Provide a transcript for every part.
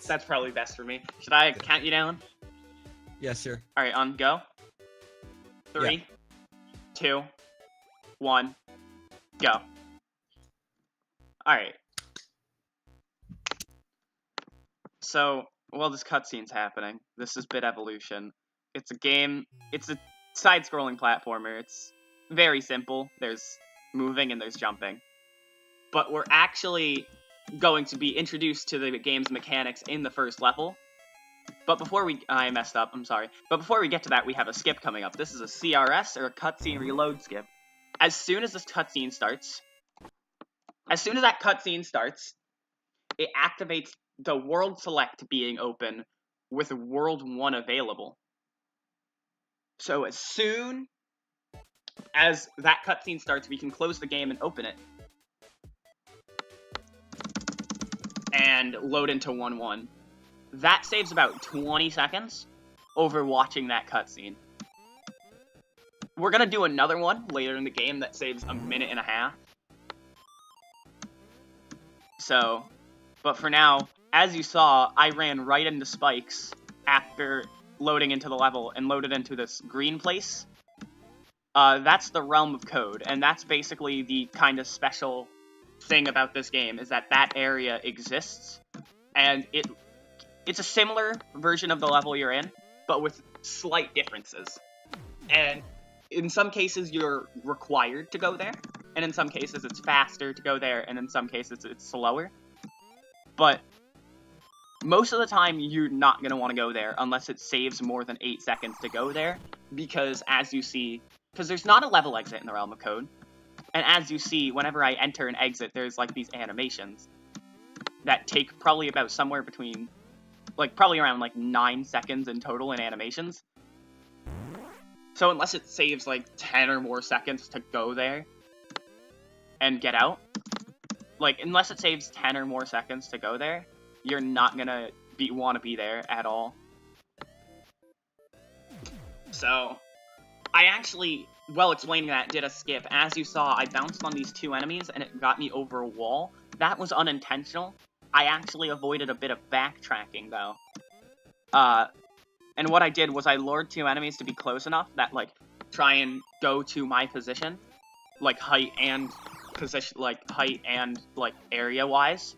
That's probably best for me. Should I count you down? Yeah, sure. All right, on go. 3, 2, 1, go. All right. So, while this cutscene's happening, this is BiT Evolution. It's a game. It's a side-scrolling platformer. It's very simple. There's moving and there's jumping. But we're actually going to be introduced to the game's mechanics in the first level. But before I messed up, I'm sorry. But before we get to that, we have a skip coming up. This is a CRS, or a cutscene reload skip. As soon as this cutscene starts, it activates the World Select being open with World 1 available. So as soon as that cutscene starts, we can close the game and open it. And load into 1-1. That saves about 20 seconds over watching that cutscene. We're gonna do another one later in the game that saves a minute and a half. So, but for now, as you saw, I ran right into spikes after loading into the level and loaded into this green place. That's the Realm of Code, and that's basically the kind of special thing about this game, is that area exists, and it's a similar version of the level you're in, but with slight differences. And in some cases, you're required to go there, and in some cases, it's faster to go there, and in some cases, it's slower. But most of the time, you're not going to want to go there unless it saves more than 8 seconds to go there, because as you see, because there's not a level exit in the Realm of Code, and as you see, whenever I enter and exit, there's like these animations that take probably about somewhere between, like probably around like 9 seconds in total in animations. So unless it saves like 10 or more seconds to go there and get out, like unless it saves 10 or more seconds to go there, you're not gonna want to be there at all. So I actually, while explaining that, did a skip. As you saw, I bounced on these 2 enemies and it got me over a wall. That was unintentional. I actually avoided a bit of backtracking though. And what I did was I lured 2 enemies to be close enough that like try and go to my position, like height and area wise.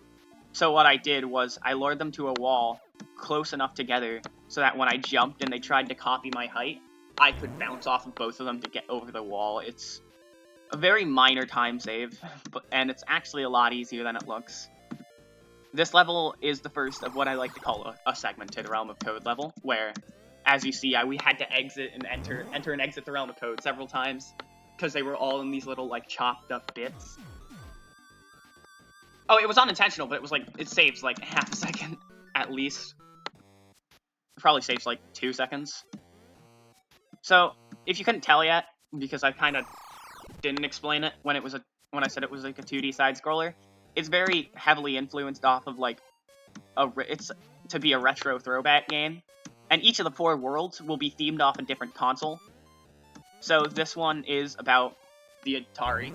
So what I did was I lured them to a wall close enough together so that when I jumped and they tried to copy my height, I could bounce off of both of them to get over the wall. It's a very minor time save, and it's actually a lot easier than it looks. This level is the first of what I like to call a segmented Realm of Code level, where, as you see, we had to exit and enter and exit the Realm of Code several times, because they were all in these little, like, chopped up bits. Oh, it was unintentional, but it was like, it saves like half a second, at least. It probably saves like 2 seconds. So, if you couldn't tell yet, because I kind of didn't explain it when I said it was like a 2D side-scroller, it's very heavily influenced off of like it's to be a retro throwback game, and each of the 4 worlds will be themed off a different console. So this one is about the Atari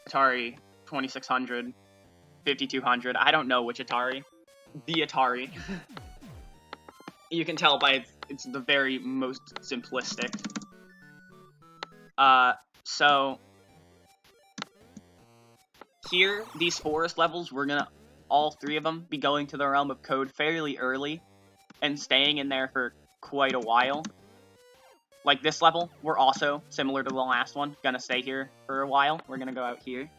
2600, 5200. I don't know which Atari. The Atari. You can tell by it's the very most simplistic. So here, these forest levels, we're gonna, all 3 of them, be going to the Realm of Code fairly early, and staying in there for quite a while. Like this level, we're also, similar to the last one, gonna stay here for a while. We're gonna go out here.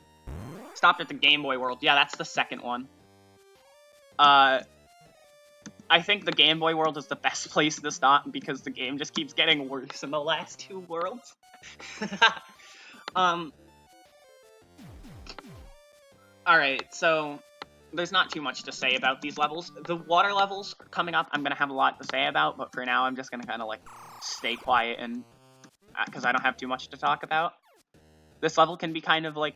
Stopped at the Game Boy world. Yeah, that's the second one. I think the Game Boy world is the best place to stop, because the game just keeps getting worse in the last 2 worlds. Alright, so there's not too much to say about these levels. The water levels coming up, I'm gonna have a lot to say about, but for now I'm just gonna kind of like stay quiet and because I don't have too much to talk about. This level can be kind of like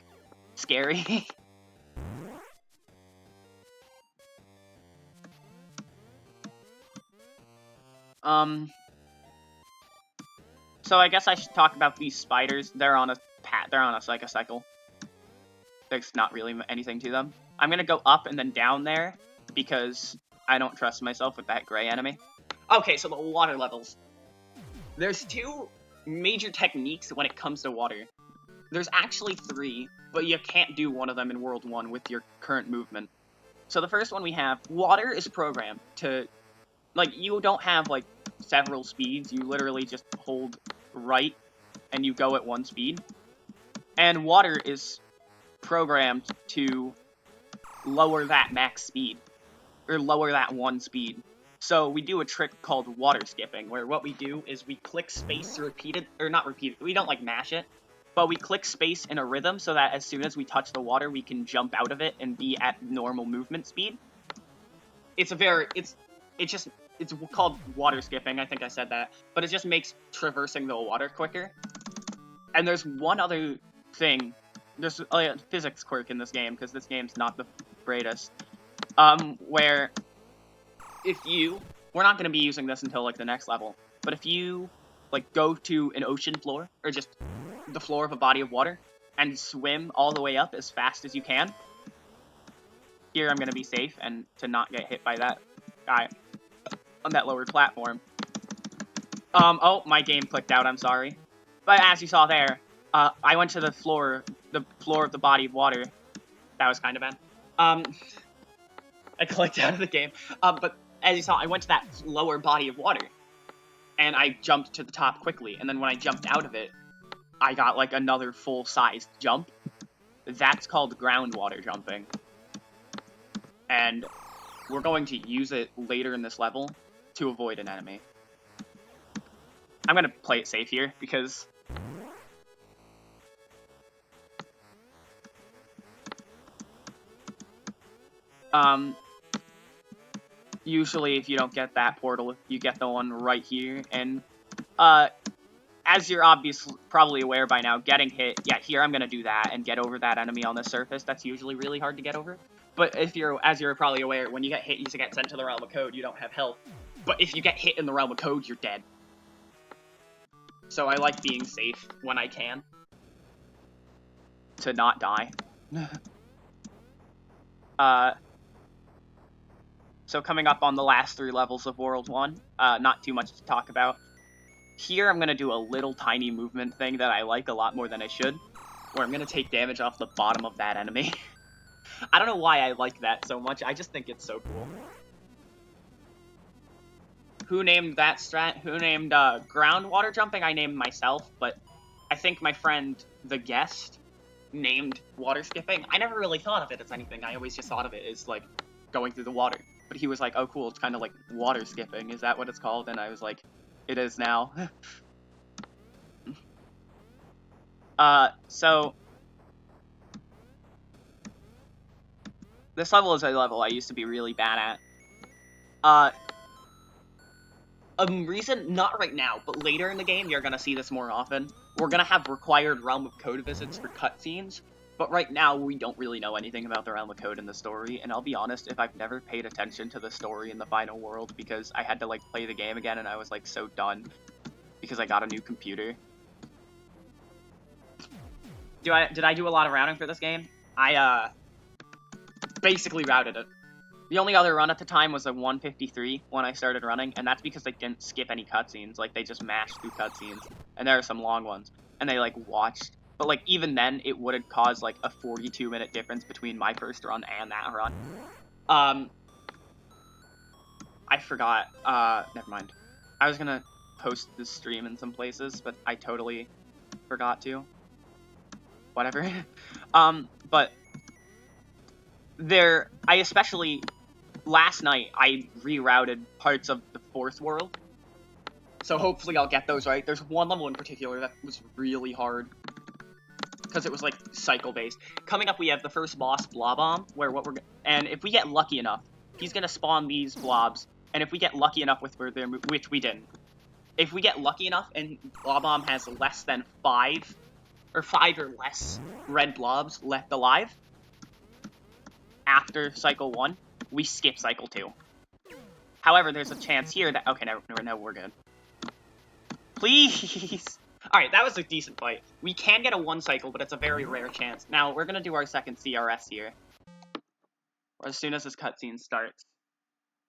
scary. So I guess I should talk about these spiders. They're on a cycle. There's not really anything to them. I'm gonna go up and then down there, because I don't trust myself with that gray enemy. Okay, so the water levels. There's two major techniques when it comes to water. There's actually three, but you can't do one of them in World 1 with your current movement. So the first one we have, water is programmed to, like, you don't have, like, several speeds. You literally just hold right and you go at one speed. And water is programmed to lower that max speed, or lower that one speed. So we do a trick called water skipping, where what we do is we click space repeated, or not repeated, we don't like mash it, but we click space in a rhythm so that as soon as we touch the water, we can jump out of it and be at normal movement speed. It's called water skipping, I think I said that, but it just makes traversing the water quicker. And there's one other thing, there's a physics quirk in this game, because this game's not the greatest, where we're not going to be using this until, like, the next level, but if you, like, go to an ocean floor, or just the floor of a body of water, and swim all the way up as fast as you can, here I'm going to be safe, and to not get hit by that guy on that lower platform. Oh, my game clicked out, I'm sorry. But as you saw there, I went to the floor of the body of water. That was kind of bad. I clicked out of the game, but as you saw, I went to that lower body of water, and I jumped to the top quickly, and then when I jumped out of it, I got, like, another full-sized jump. That's called groundwater jumping. And we're going to use it later in this level to avoid an enemy. I'm gonna play it safe here, because usually if you don't get that portal, you get the one right here, and, as you're probably aware by now, getting hit, yeah, here I'm gonna do that and get over that enemy on the surface. That's usually really hard to get over. But as you're probably aware, when you get hit, you get sent to the realm of code, you don't have health. But if you get hit in the realm of code, you're dead. So I like being safe when I can, to not die. So coming up on the last 3 levels of World 1, not too much to talk about. Here I'm going to do a little tiny movement thing that I like a lot more than I should, where I'm going to take damage off the bottom of that enemy. I don't know why I like that so much, I just think it's so cool. Who named that strat? Who named groundwater jumping? I named myself, but I think my friend, the guest, named water skipping. I never really thought of it as anything, I always just thought of it as, like, going through the water. But he was like, oh cool, it's kind of like water skipping, is that what it's called? And I was like, it is now. So this level is a level I used to be really bad at. Reason, not right now, but later in the game, you're gonna see this more often. We're gonna have required Realm of Code visits for cutscenes, but right now, we don't really know anything about the Realm of Code in the story, and I'll be honest, if I've never paid attention to the story in the final world, because I had to, like, play the game again, and I was, like, so done, because I got a new computer. Did I do a lot of routing for this game? I, basically routed it. The only other run at the time was a 153 when I started running, and that's because they didn't skip any cutscenes, like, they just mashed through cutscenes, and there are some long ones, and they, like, watched. But, like, even then, it would have caused, like, a 42-minute difference between my first run and that run. I forgot, never mind. I was gonna post this stream in some places, but I totally forgot to. Whatever. But last night, I rerouted parts of the 4th world, so hopefully I'll get those right. There's one level in particular that was really hard, because it was, like, cycle-based. Coming up, we have the first boss, Blobomb, and if we get lucky enough, he's gonna spawn these blobs, and if we get lucky enough with which we didn't, if we get lucky enough and Blobomb has less than 5 or less red blobs left alive after cycle 1, we skip cycle 2. However, there's a chance here that, okay, no, we're good. Please! Alright, that was a decent fight. We can get a 1 cycle, but it's a very rare chance. Now, we're gonna do our second CRS here, as soon as this cutscene starts.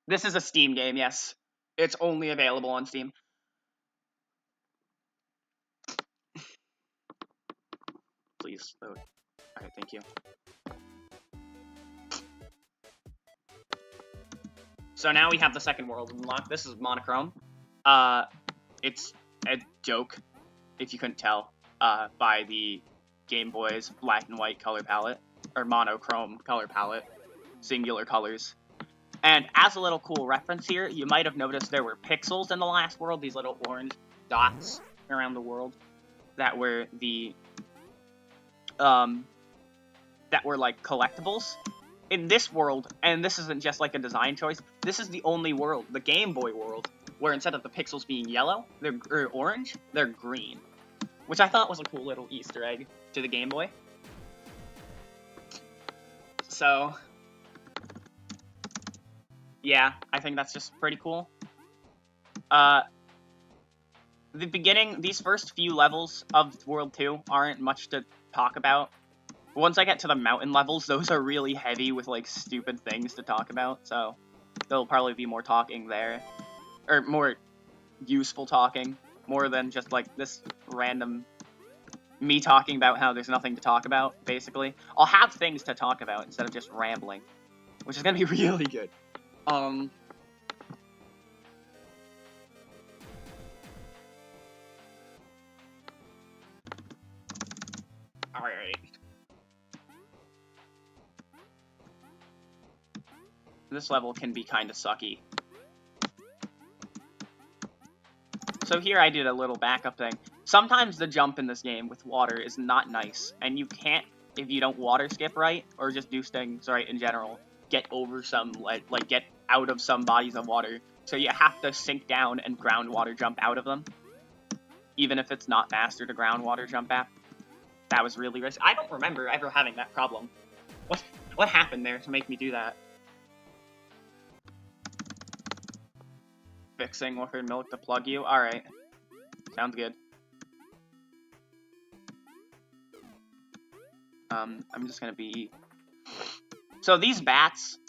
This is a Steam game, yes. It's only available on Steam. Please load. Alright, thank you. So now we have the second world unlocked. This is monochrome. It's a joke, if you couldn't tell, by the Game Boy's black and white color palette, or monochrome color palette, singular colors. And as a little cool reference here, you might have noticed there were pixels in the last world, these little orange dots around the world, that were the, that were like collectibles. In this world, and this isn't just like a design choice, this is the only world, the Game Boy world, where instead of the pixels being yellow, or orange, they're green. Which I thought was a cool little Easter egg to the Game Boy. So, yeah, I think that's just pretty cool. The beginning, these first few levels of World 2 aren't much to talk about. Once I get to the mountain levels, those are really heavy with, like, stupid things to talk about, so there'll probably be more talking there. Or more useful talking, more than just, like, this random me talking about how there's nothing to talk about, basically. I'll have things to talk about instead of just rambling, which is gonna be really good. Alright. This level can be kind of sucky. So here I did a little backup thing. Sometimes the jump in this game with water is not nice, and you can't, if you don't water skip right, or just do things right in general, get over some, like get out of some bodies of water. So you have to sink down and groundwater jump out of them. Even if it's not faster to groundwater jump back. That was really risky. I don't remember ever having that problem. What happened there to make me do that? Fixing orphan milk to plug you? Alright. Sounds good. I'm just gonna be... So these bats,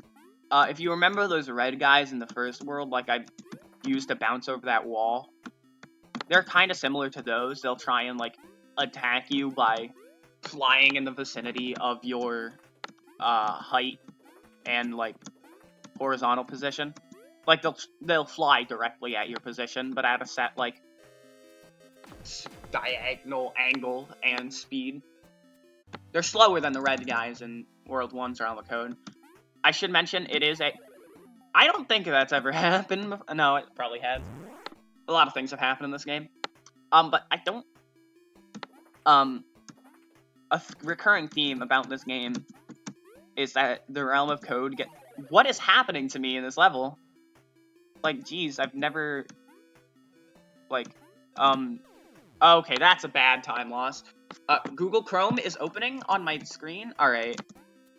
if you remember those red guys in the first world, like I used to bounce over that wall, they're kind of similar to those. They'll try and, like, attack you by flying in the vicinity of your, height and, like, horizontal position. Like, they'll fly directly at your position, but at a set, like, diagonal angle and speed. They're slower than the red guys in World 1's Realm of Code. I should mention, it is a... I don't think that's ever happened. No, it probably has. A lot of things have happened in this game. But I don't... A recurring theme about this game is that the Realm of Code get... What is happening to me in this level? Like, geez, I've never... Like, okay, that's a bad time loss. Google Chrome is opening on my screen? Alright.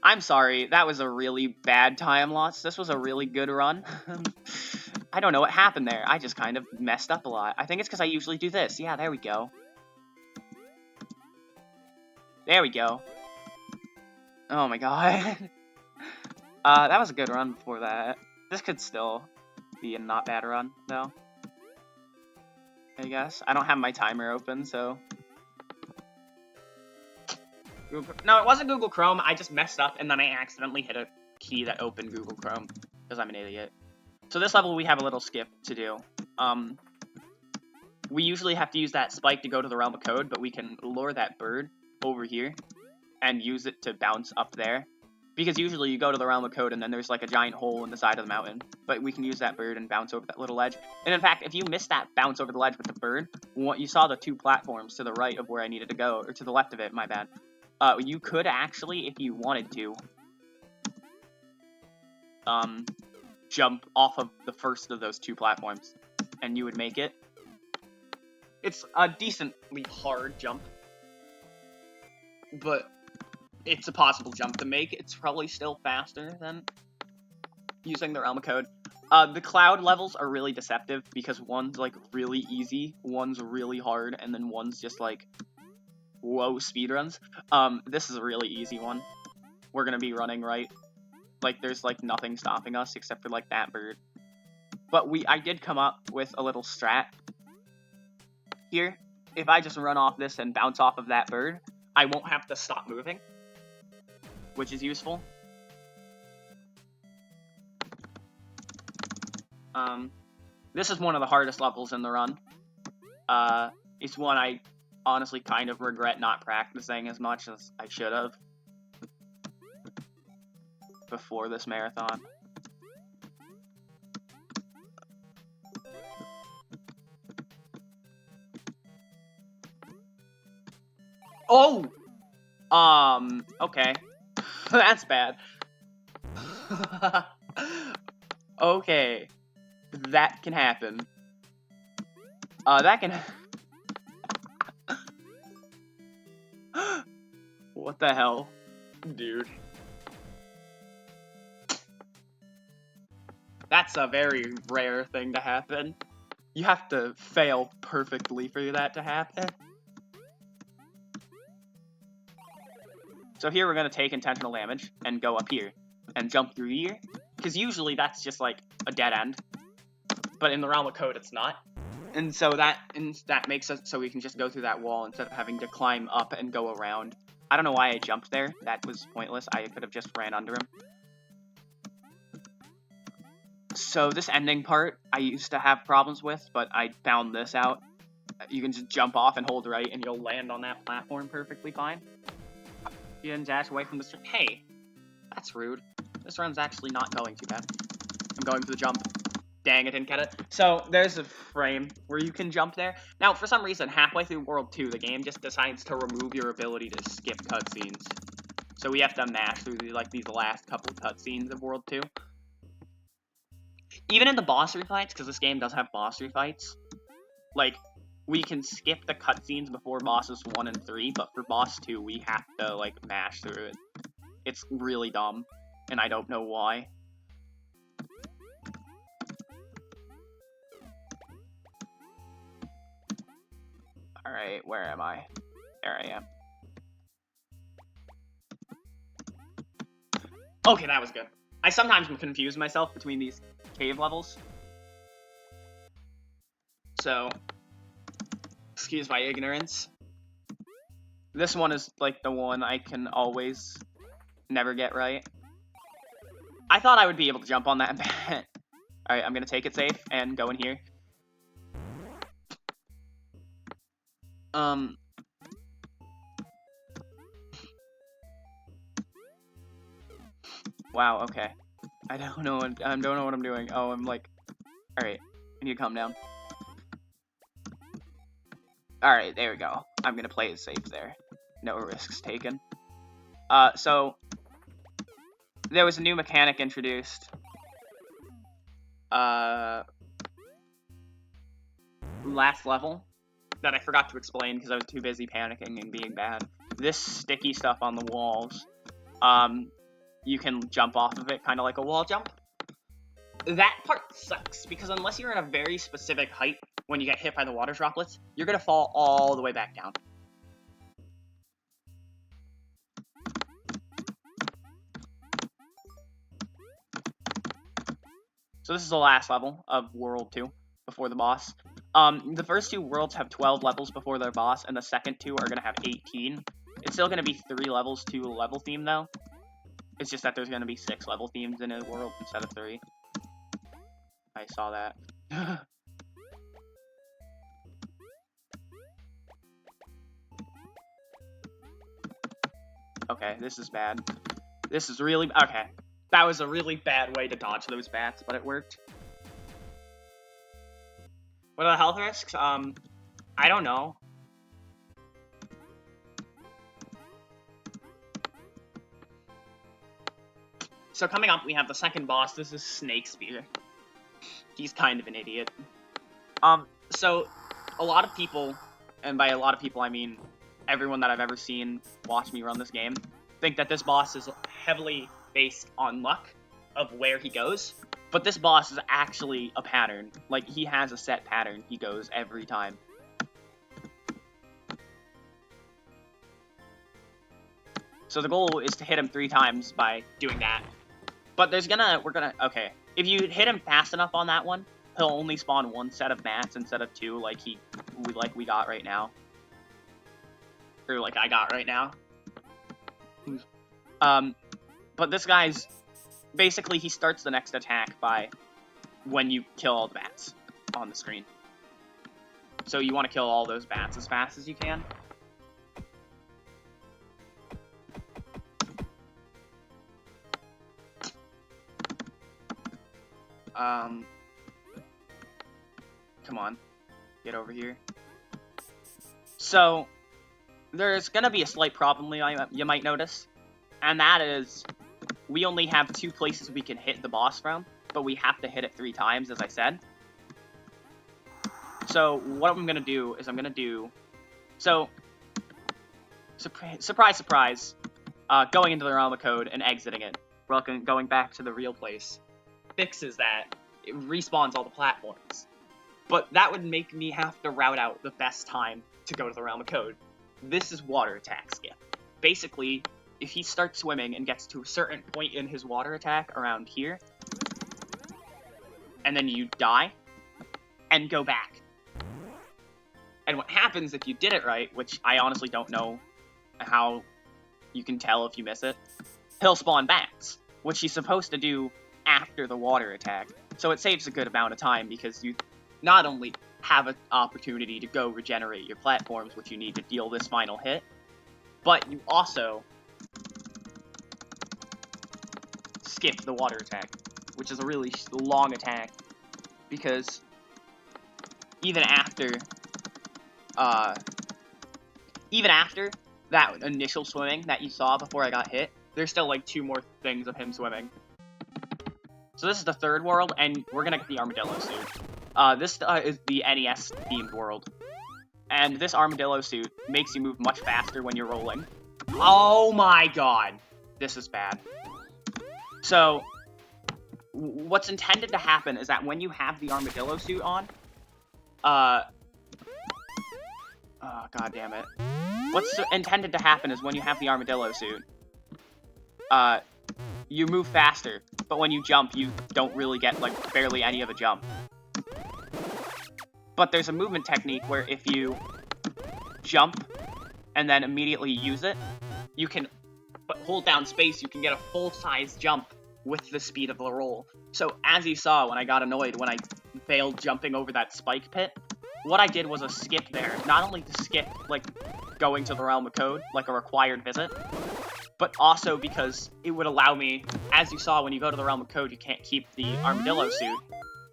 I'm sorry, that was a really bad time loss. This was a really good run. I don't know what happened there. I just kind of messed up a lot. I think it's because I usually do this. Yeah, there we go. There we go. Oh my god. That was a good run before that. This could still be a not bad run, though. I guess. I don't have my timer open, so... No, it wasn't Google Chrome. I just messed up, and then I accidentally hit a key that opened Google Chrome, because I'm an idiot. So this level, we have a little skip to do. We usually have to use that spike to go to the Realm of Code, but we can lure that bird over here and use it to bounce up there. Because usually you go to the Realm of Code and then there's like a giant hole in the side of the mountain. But we can use that bird and bounce over that little ledge. And in fact, if you missed that bounce over the ledge with the bird, you saw the two platforms to the right of where I needed to go, or to the left of it, my bad. You could actually, if you wanted to, jump off of the first of those two platforms, and you would make it. It's a decently hard jump, but it's a possible jump to make. It's probably still faster than using the Realm of Code. The cloud levels are really deceptive, because one's, like, really easy, one's really hard, and then one's just, like, whoa, speedruns. This is a really easy one. We're gonna be running right. Like, there's, like, nothing stopping us except for, like, that bird. But I did come up with a little strat here. If I just run off this and bounce off of that bird, I won't have to stop moving, which is useful. This is one of the hardest levels in the run. It's one I honestly kind of regret not practicing as much as I should have before this marathon. Oh! Okay. That's bad. Okay. That can happen. That can... What the hell? Dude. That's a very rare thing to happen. You have to fail perfectly for that to happen. So here we're going to take intentional damage and go up here and jump through here. Because usually that's just like a dead end. But in the realm of code, it's not. And so that makes it so we can just go through that wall instead of having to climb up and go around. I don't know why I jumped there. That was pointless. I could have just ran under him. So this ending part, I used to have problems with, but I found this out. You can just jump off and hold right, and you'll land on that platform perfectly fine. You didn't dash away from the stream. Hey, that's rude. This run's actually not going too bad. I'm going for the jump. Dang, I didn't get it. So, there's a frame where you can jump there. Now, for some reason, halfway through World 2, the game just decides to remove your ability to skip cutscenes. So we have to mash through, these last couple of cutscenes of World 2. Even in the boss fights, because this game does have boss fights, we can skip the cutscenes before bosses 1 and 3, but for boss 2, we have to, mash through it. It's really dumb, and I don't know why. Alright, where am I? There I am. Okay, that was good. I sometimes confuse myself between these cave levels. So, excuse my ignorance. This one is, the one I can always never get right. I thought I would be able to jump on that bat. Alright, I'm gonna take it safe and go in here. Wow, okay. I don't know what I'm doing. Oh, I'm alright, I need to calm down. Alright, there we go. I'm gonna play it safe there. No risks taken. So there was a new mechanic introduced. Last level that I forgot to explain because I was too busy panicking and being bad. This sticky stuff on the walls, you can jump off of it, kind of like a wall jump. That part sucks, because unless you're in a very specific height when you get hit by the water droplets, you're gonna fall all the way back down. So this is the last level of World 2, before the boss. The first 2 worlds have 12 levels before their boss, and the second 2 are gonna have 18. It's still gonna be 3 levels to a level theme, though. It's just that there's gonna be 6 level themes in a world instead of 3. I saw that. Okay, this is bad. This is really... Okay. That was a really bad way to dodge those bats, but it worked. What are the health risks? I don't know. So coming up, we have the second boss. This is Snake Spear. He's kind of an idiot. So a lot of people, and by a lot of people I mean everyone that I've ever seen watch me run this game, think that this boss is heavily based on luck of where he goes. But this boss is actually a pattern. He has a set pattern he goes every time. So the goal is to hit him 3 times by doing that. But okay. If you hit him fast enough on that one, he'll only spawn one set of mats instead of two, like we got right now. Or like I got right now. But this guy's basically he starts the next attack by when you kill all the bats on the screen. So you want to kill all those bats as fast as you can. Come on, get over here. So there's gonna be a slight problem you might notice, and that is we only have 2 places we can hit the boss from, but we have to hit it 3 times, as I said. So what I'm gonna do is surprise, surprise, going into the realm of code and exiting it, going back to the real place, fixes that. It respawns all the platforms. But that would make me have to route out the best time to go to the realm of code. This is water attack skip. Basically, if he starts swimming and gets to a certain point in his water attack around here, and then you die, and go back. And what happens if you did it right, which I honestly don't know how you can tell if you miss it, he'll spawn bats, which he's supposed to do after the water attack. So it saves a good amount of time because you not only have an opportunity to go regenerate your platforms, which you need to deal this final hit, but you also skip the water attack, which is a really long attack, because even after that initial swimming that you saw before I got hit, there's still like 2 more things of him swimming. So this is the 3rd world, and we're gonna get the armadillo suit. This is the NES-themed world. And this armadillo suit makes you move much faster when you're rolling. Oh my god! This is bad. So, what's intended to happen is that when you have the armadillo suit on, oh, god damn it. What's intended to happen is when you have the armadillo suit, you move faster, but when you jump, you don't really get, like, barely any of a jump. But there's a movement technique where if you jump and then immediately use it, you can hold down space, you can get a full-size jump with the speed of the roll. So as you saw when I got annoyed when I failed jumping over that spike pit, what I did was a skip there. Not only to skip, like, going to the realm of code, like a required visit, but also because it would allow me, as you saw when you go to the realm of code, you can't keep the armadillo suit.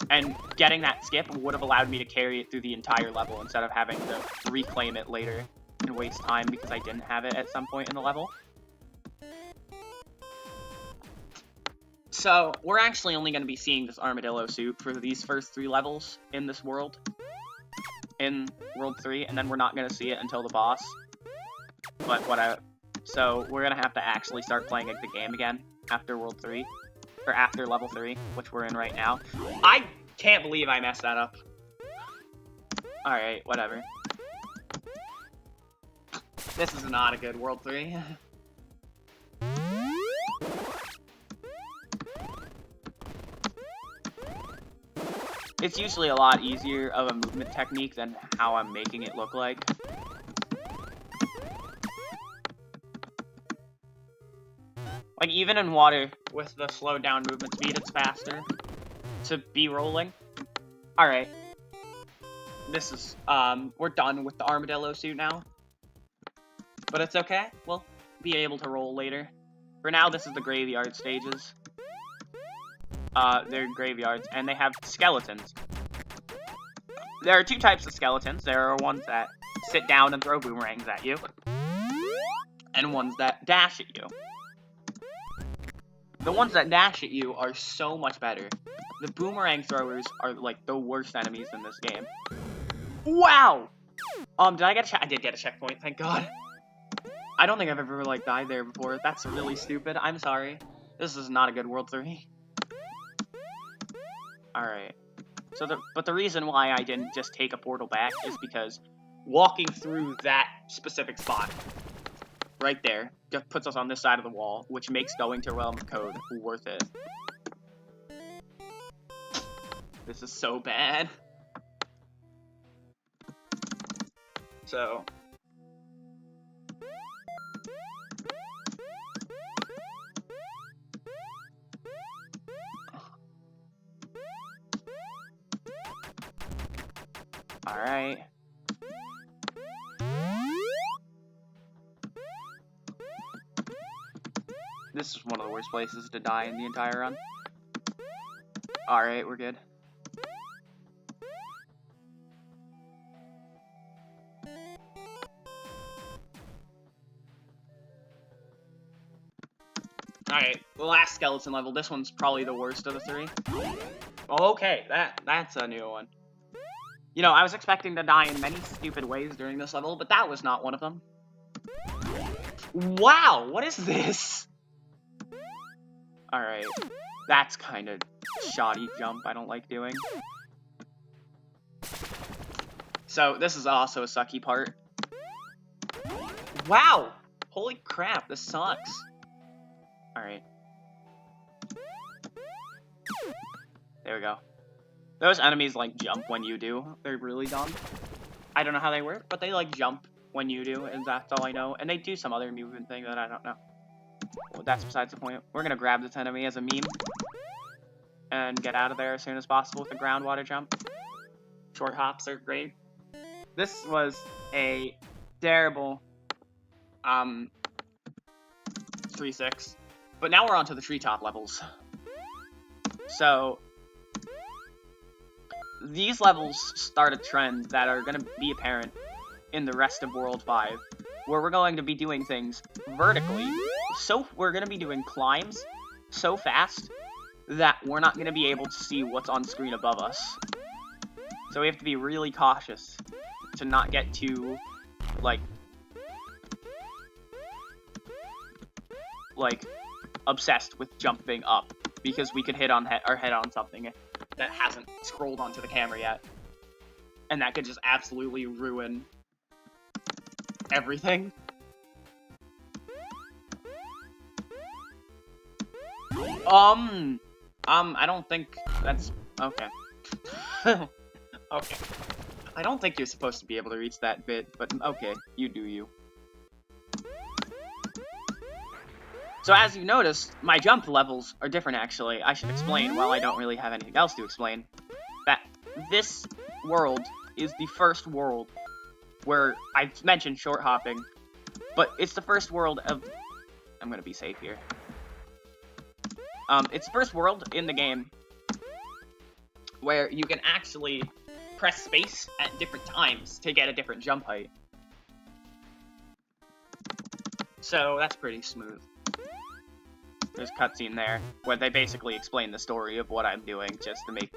And getting that skip would have allowed me to carry it through the entire level instead of having to reclaim it later and waste time because I didn't have it at some point in the level. So, we're actually only going to be seeing this armadillo suit for these first 3 levels in this world. In World 3, and then we're not going to see it until the boss. But whatever. So, we're going to have to actually start playing the game again after World 3. Or after level 3, which we're in right now. I can't believe I messed that up. Alright, whatever. This is not a good World 3. It's usually a lot easier of a movement technique than how I'm making it look like. Like, even in water, with the slowed down movement speed, it's faster to be rolling. Alright. This is, we're done with the armadillo suit now. But it's okay. We'll be able to roll later. For now, this is the graveyard stages. They're graveyards, and they have skeletons. There are 2 types of skeletons. There are ones that sit down and throw boomerangs at you, and ones that dash at you. The ones that dash at you are so much better. The boomerang throwers are, like, the worst enemies in this game. Wow! Did I get a I did get a checkpoint, thank god. I don't think I've ever, like, died there before. That's really stupid. I'm sorry. This is not a good World 3. Alright. But the reason why I didn't just take a portal back is because walking through that specific spot right there just puts us on this side of the wall, which makes going to Realm of Code worth it. This is so bad. So... Alright. This is one of the worst places to die in the entire run. Alright, we're good. Alright, the last skeleton level. This one's probably the worst of the three. Okay, that's a new one. You know, I was expecting to die in many stupid ways during this level, but that was not one of them. Wow, what is this? Alright, that's kind of shoddy jump I don't like doing. So, this is also a sucky part. Wow! Holy crap, this sucks. Alright. There we go. Those enemies, like, jump when you do. They're really dumb. I don't know how they work, but they, like, jump when you do, and that's all I know. And they do some other movement thing that I don't know. Well, that's besides the point. We're gonna grab this enemy as a meme. And get out of there as soon as possible with a groundwater jump. Short hops are great. This was a terrible, 3-6. But now we're on to the treetop levels. So... these levels start a trend that are going to be apparent in the rest of World 5, where we're going to be doing things vertically. So we're going to be doing climbs so fast that we're not going to be able to see what's on screen above us. So we have to be really cautious to not get too, like obsessed with jumping up, because we could hit on our head on something that hasn't scrolled onto the camera yet. And that could just absolutely ruin everything. I don't think that's... okay. Okay. I don't think you're supposed to be able to reach that bit, but okay, you do you. So as you noticed, my jump levels are different actually. I should explain, while I don't really have anything else to explain, that this world is the first world where I've mentioned short hopping, but it's the first world of... I'm gonna be safe here. It's the first world in the game where you can actually press space at different times to get a different jump height. So that's pretty smooth. There's a cutscene there where they basically explain the story of what I'm doing just to make...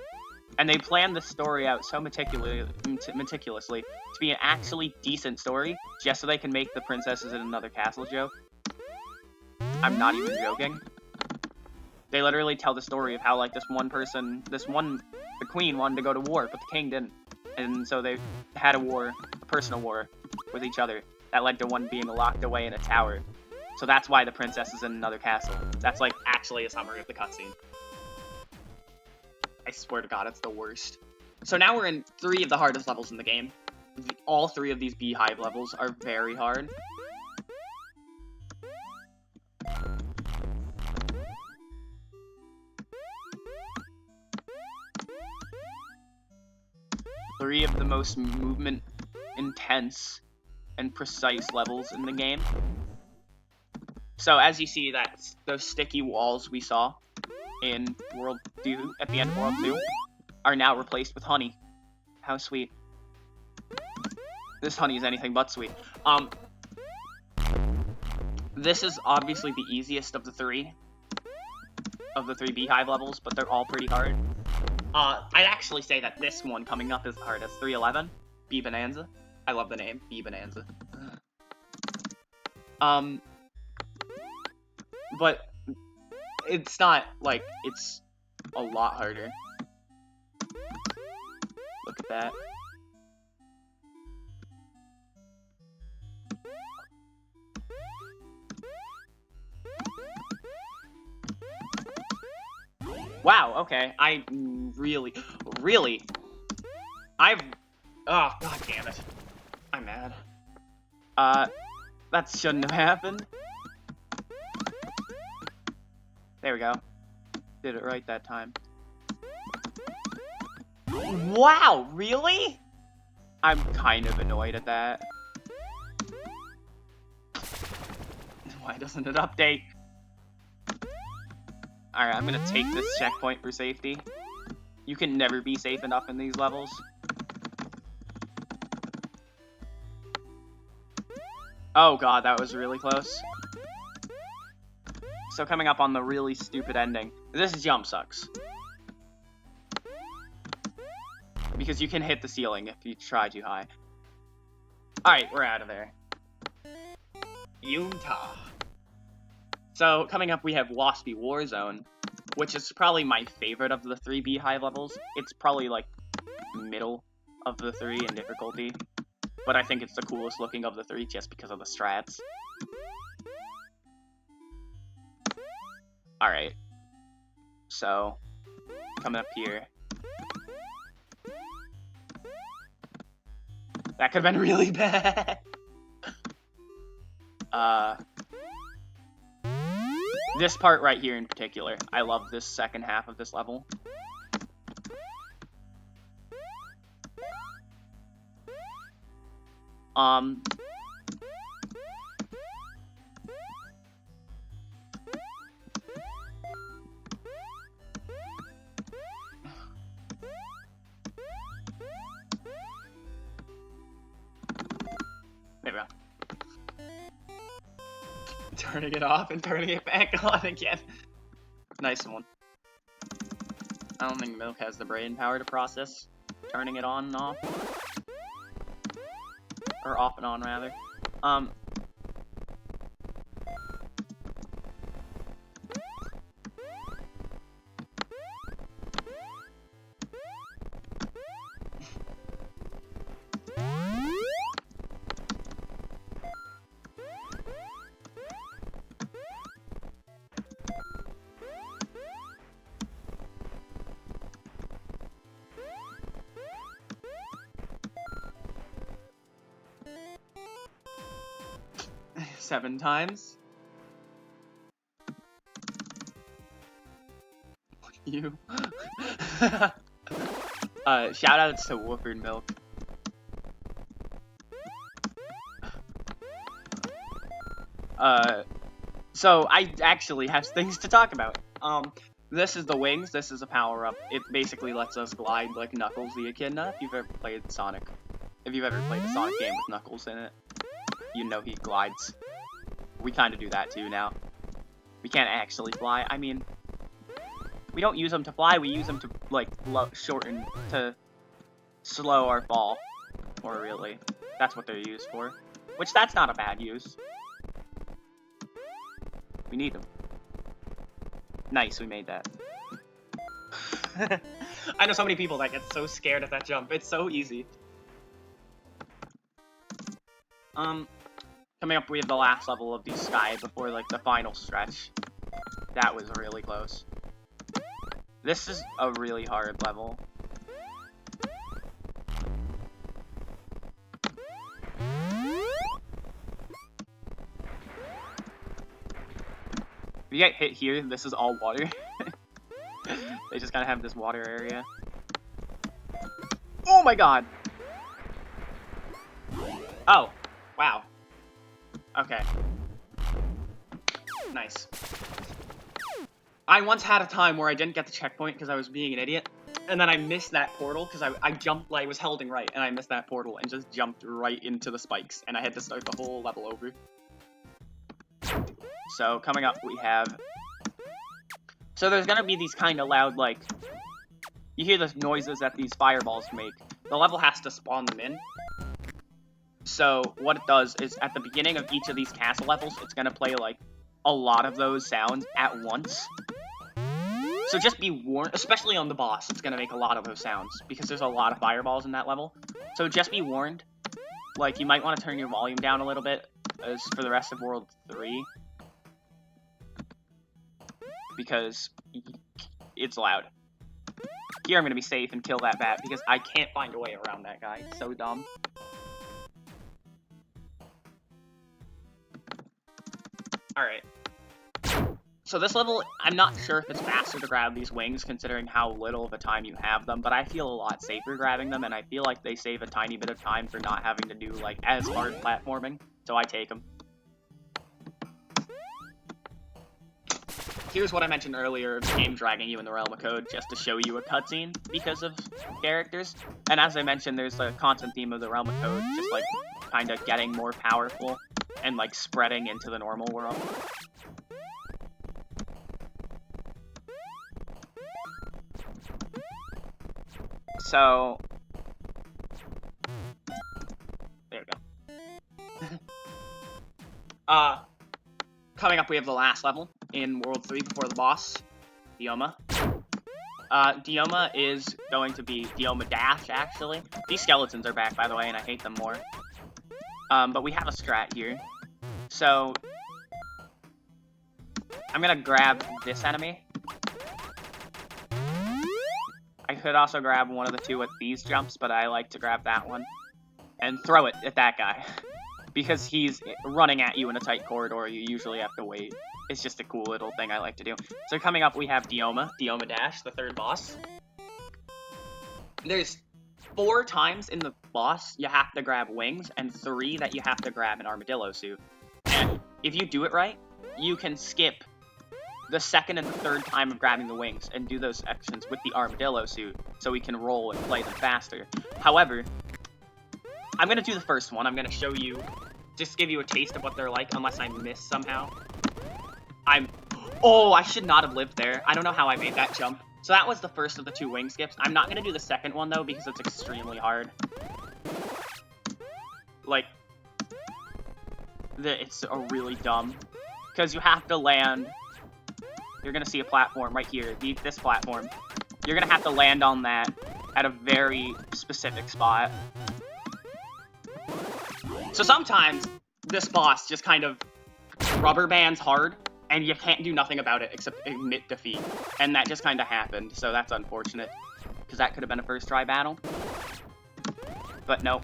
and they plan the story out so meticulously to be an actually decent story, just so they can make the princesses in another castle joke. I'm not even joking. They literally tell the story of how, like, the queen wanted to go to war, but the king didn't. And so they had a war, a personal war, with each other, that led to one being locked away in a tower. So that's why the princess is in another castle. That's, like, actually a summary of the cutscene. I swear to God, it's the worst. So now we're in 3 of the hardest levels in the game. All 3 of these beehive levels are very hard. Three of the most movement intense and precise levels in the game. So as you see, that's those sticky walls we saw in World 2, at the end of World 2, are now replaced with honey. How sweet. This honey is anything but sweet. This is obviously the easiest of the 3 beehive levels, but they're all pretty hard. I'd actually say that this one coming up is the hardest. 311, Bee Bonanza. I love the name, Bee Bonanza. But it's not, like, it's a lot harder. Look at that. Wow, okay. I really Really? Oh, god damn it. I'm mad. That shouldn't have happened. There we go. Did it right that time. Wow, really? I'm kind of annoyed at that. Why doesn't it update? Alright, I'm gonna take this checkpoint for safety. You can never be safe enough in these levels. Oh god, that was really close. So coming up on the really stupid ending. This jump sucks. Because you can hit the ceiling if you try too high. Alright, we're out of there. Utah. So, coming up we have Waspy Warzone, which is probably my favorite of the 3 Beehive levels. It's probably, like, middle of the 3 in difficulty. But I think it's the coolest looking of the 3 just because of the strats. Alright. So, coming up here. That could have been really bad. This part right here in particular. I love this second half of this level. There we go. Turning it off and turning it back on again. Nice one. I don't think Milk has the brain power to process turning it on and off. Or off and on, rather. Seven times. You. Shout outs to Wooford Milk. So I actually have things to talk about. This is the wings. This is a power up. It basically lets us glide like Knuckles the Echidna. If you've ever played Sonic, if you've ever played a Sonic game with Knuckles in it, you know he glides. We kind of do that too now. We can't actually fly. I mean, we don't use them to fly. We use them to like shorten to slow our fall. Or really, that's what they're used for. Which that's not a bad use. We need them. Nice, we made that. I know so many people that get so scared at that jump. It's so easy. Coming up, we have the last level of the sky before, like, the final stretch. That was really close. This is a really hard level. If you get hit here, this is all water. They just kind of have this water area. Oh my god! Oh, wow. Okay. Nice. I once had a time where I didn't get the checkpoint because I was being an idiot, and then I missed that portal because I jumped, like, I was holding right, and I missed that portal and just jumped right into the spikes, and I had to start the whole level over. So, coming up, we have... So there's gonna be these kind of loud, like... You hear the noises that these fireballs make. The level has to spawn them in. So, what it does is, at the beginning of each of these castle levels, it's gonna play, like, a lot of those sounds at once. So just be warned, especially on the boss, it's gonna make a lot of those sounds, because there's a lot of fireballs in that level. So just be warned. Like, you might want to turn your volume down a little bit, as for the rest of World 3. Because it's loud. Here I'm gonna be safe and kill that bat because I can't find a way around that guy. It's so dumb. Alright. So this level, I'm not sure if it's faster to grab these wings considering how little of a time you have them, but I feel a lot safer grabbing them, and I feel like they save a tiny bit of time for not having to do, like, as hard platforming, so I take them. Here's what I mentioned earlier of the game dragging you in the realm of code just to show you a cutscene because of characters. And as I mentioned, there's a constant theme of the realm of code, just, like, kind of getting more powerful and, like, spreading into the normal world. So, there we go. Coming up we have the last level in World 3 before the boss, Dioma. Dioma is going to be Dioma Dash, actually. These skeletons are back, by the way, and I hate them more. But we have a strat here. So, I'm gonna grab this enemy. I could also grab one of the two with these jumps, but I like to grab that one and throw it at that guy. Because he's running at you in a tight corridor, you usually have to wait. It's just a cool little thing I like to do. So coming up, we have Dioma Dash, the third boss. There's 4 times in the boss you have to grab wings, and 3 that you have to grab an armadillo suit. And if you do it right, you can skip the second and the third time of grabbing the wings and do those sections with the armadillo suit so we can roll and play them faster. However, I'm going to do the first one. I'm going to show you, just give you a taste of what they're like unless I miss somehow. Oh, I should not have lived there. I don't know how I made that jump. So that was the first of the 2 wing skips. I'm not going to do the second one though because it's extremely hard. Like, it's really dumb. Because you have to land. You're going to see a platform right here, this platform. You're going to have to land on that at a very specific spot. So sometimes, this boss just kind of rubber bands hard, and you can't do nothing about it except admit defeat. And that just kind of happened, so that's unfortunate. Because that could have been a first try battle. But no.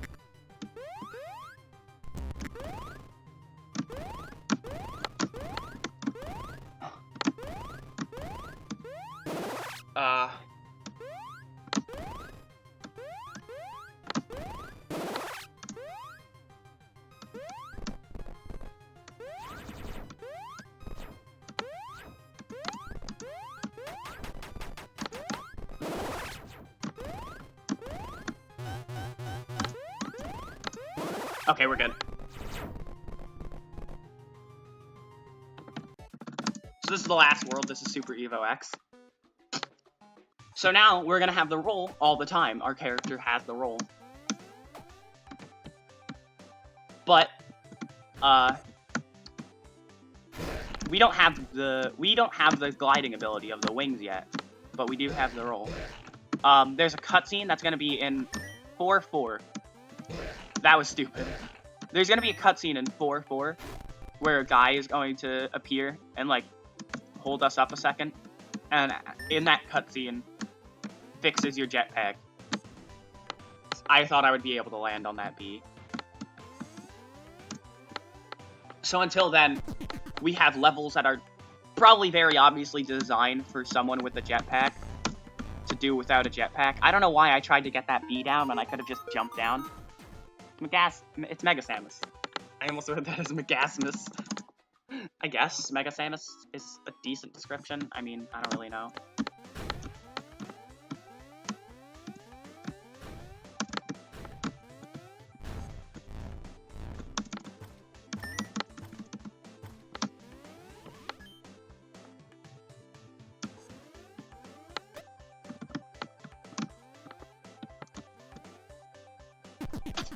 Okay, we're good. So this is the last world. This is Super Evo X. So now we're gonna have the roll all the time. Our character has the roll. But we don't have the gliding ability of the wings yet, but we do have the roll. There's a cutscene that's gonna be in 4-4. That was stupid. There's gonna be a cutscene in 4-4 where a guy is going to appear and like hold us up a second, and in that cutscene fixes your jetpack. I thought I would be able to land on that B. So until then, we have levels that are probably very obviously designed for someone with a jetpack to do without a jetpack. I don't know why I tried to get that B down when I could have just jumped down. It's Mega Samus. I almost read that as Megasmus. I guess Mega Samus is a decent description. I mean, I don't really know.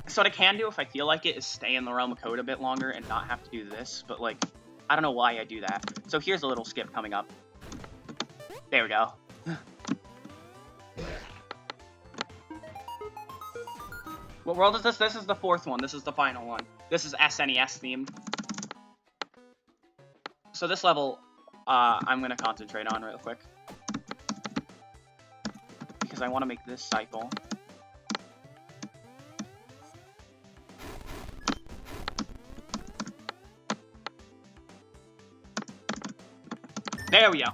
So what I can do if I feel like it is stay in the realm of code a bit longer and not have to do this, but like, I don't know why I do that. So here's a little skip coming up. There we go. What world is this? This is the 4th one. This is the final one. This is SNES themed. So this level, I'm gonna concentrate on real quick. Because because I want to make this cycle. There we go.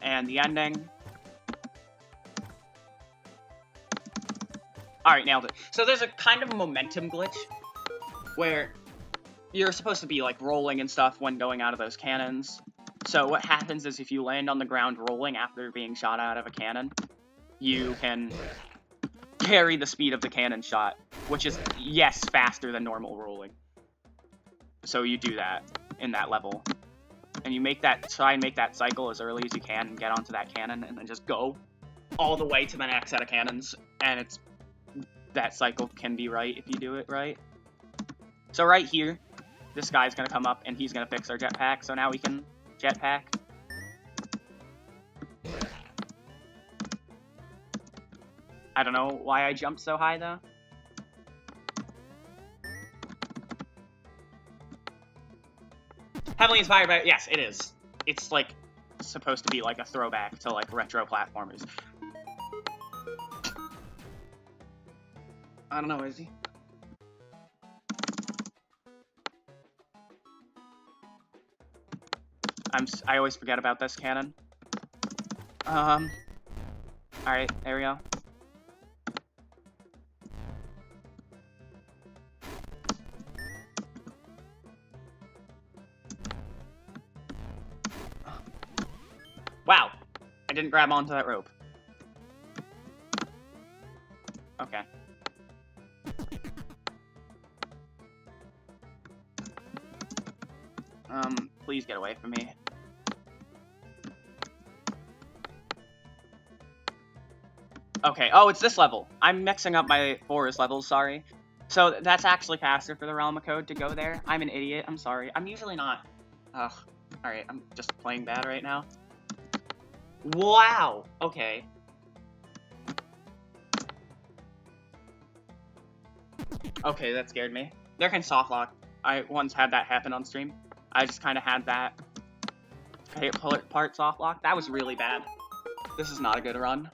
And the ending. Alright, nailed it. So there's a kind of momentum glitch where you're supposed to be like rolling and stuff when going out of those cannons. So what happens is if you land on the ground rolling after being shot out of a cannon, you can carry the speed of the cannon shot, which is, yes, faster than normal rolling. So you do that in that level. And you try and make that cycle as early as you can and get onto that cannon and then just go all the way to the next set of cannons. And that cycle can be right if you do it right. So right here, this guy's gonna come up and he's gonna fix our jetpack. So now we can jetpack. I don't know why I jumped so high though. Heavily inspired by, yes, it is. It's like supposed to be like a throwback to like retro platformers. I don't know, is he? I always forget about this cannon. Alright, there we go. Wow, I didn't grab onto that rope. Okay. Please get away from me. Okay, oh, it's this level. I'm mixing up my forest levels, sorry. So, that's actually faster for the Realm of Code to go there. I'm an idiot, I'm sorry. I'm usually not. Ugh. Alright, I'm just playing bad right now. Wow! Okay. Okay, that scared me. There can soft lock. I once had that happen on stream. I just kind of had that part soft lock. That was really bad. This is not a good run.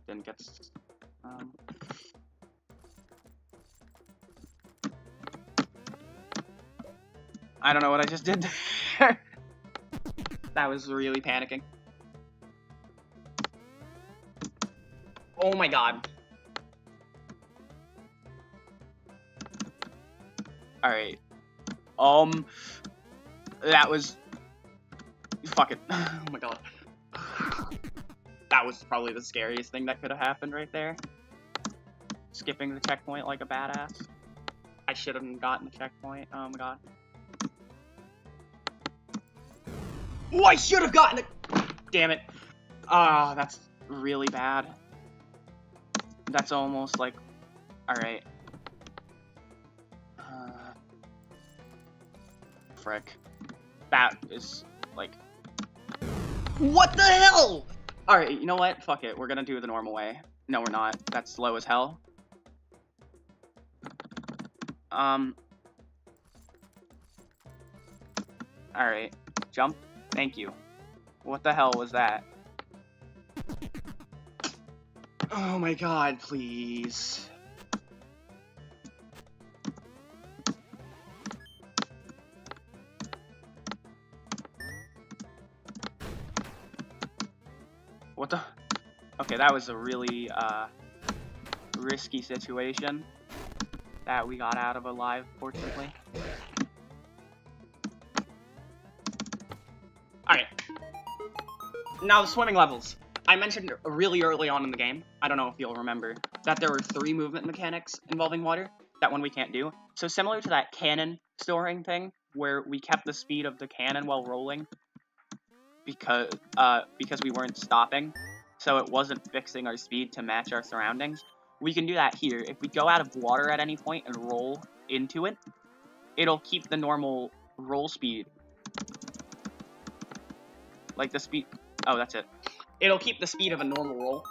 Didn't get... I don't know what I just did there. That was really panicking. Oh my god. Alright. That was... Fuck it. Oh my god. That was probably the scariest thing that could have happened right there. Skipping the checkpoint like a badass. I should have gotten the checkpoint. Oh my god. Oh, I should have gotten it! Damn it. Ah, that's really bad. That's almost like... Alright. Frick. That is, like... What the hell?! Alright, you know what? Fuck it. We're gonna do it the normal way. No, we're not. That's slow as hell. Alright. Jump. Thank you. What the hell was that? Oh my god, please. What the? Okay, that was a really, risky situation that we got out of alive, fortunately. Alright. Now the swimming levels. I mentioned really early on in the game, I don't know if you'll remember, that there were 3 movement mechanics involving water that one we can't do. So similar to that cannon storing thing, where we kept the speed of the cannon while rolling, because we weren't stopping, so it wasn't fixing our speed to match our surroundings. We can do that here. If we go out of water at any point and roll into it, it'll keep the normal roll speed. Like the speed... Oh, that's it. It'll keep the speed of a normal roll,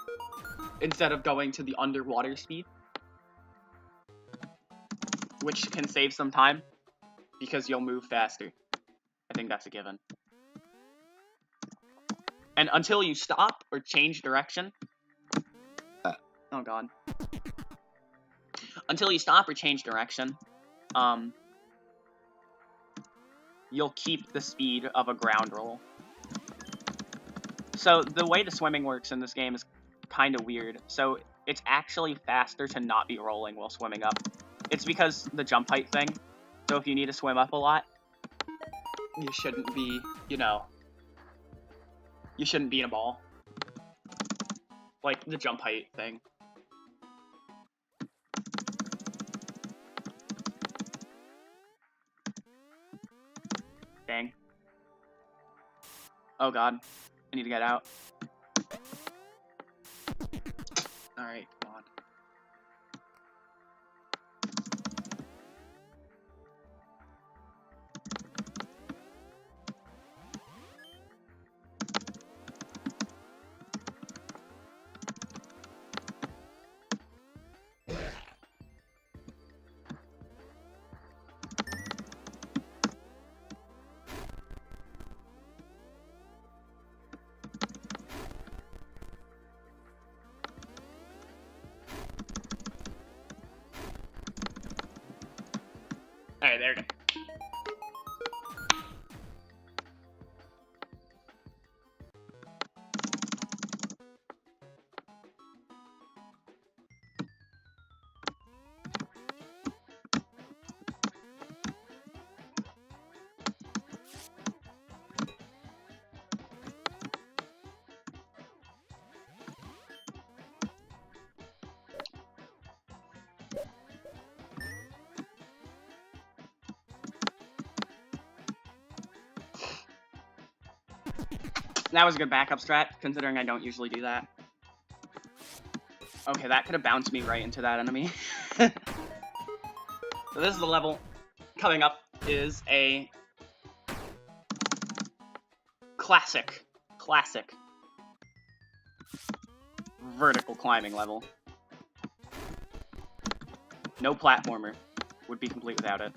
instead of going to the underwater speed. which can save some time, because you'll move faster. I think that's a given. And until you stop or change direction... oh god. Until you stop or change direction, you'll keep the speed of a ground roll. So the way the swimming works in this game is kind of weird. So it's actually faster to not be rolling while swimming up. It's because the jump height thing. So if you need to swim up a lot, you shouldn't be, you know, you shouldn't be in a ball. Like the jump height thing. Dang. Oh god. I need to get out. Alright, come on. Alright, there we go. That was a good backup strat, considering I don't usually do that. Okay, that could have bounced me right into that enemy. So this is the level. Coming up is a classic vertical climbing level. No platformer. Would be complete without it.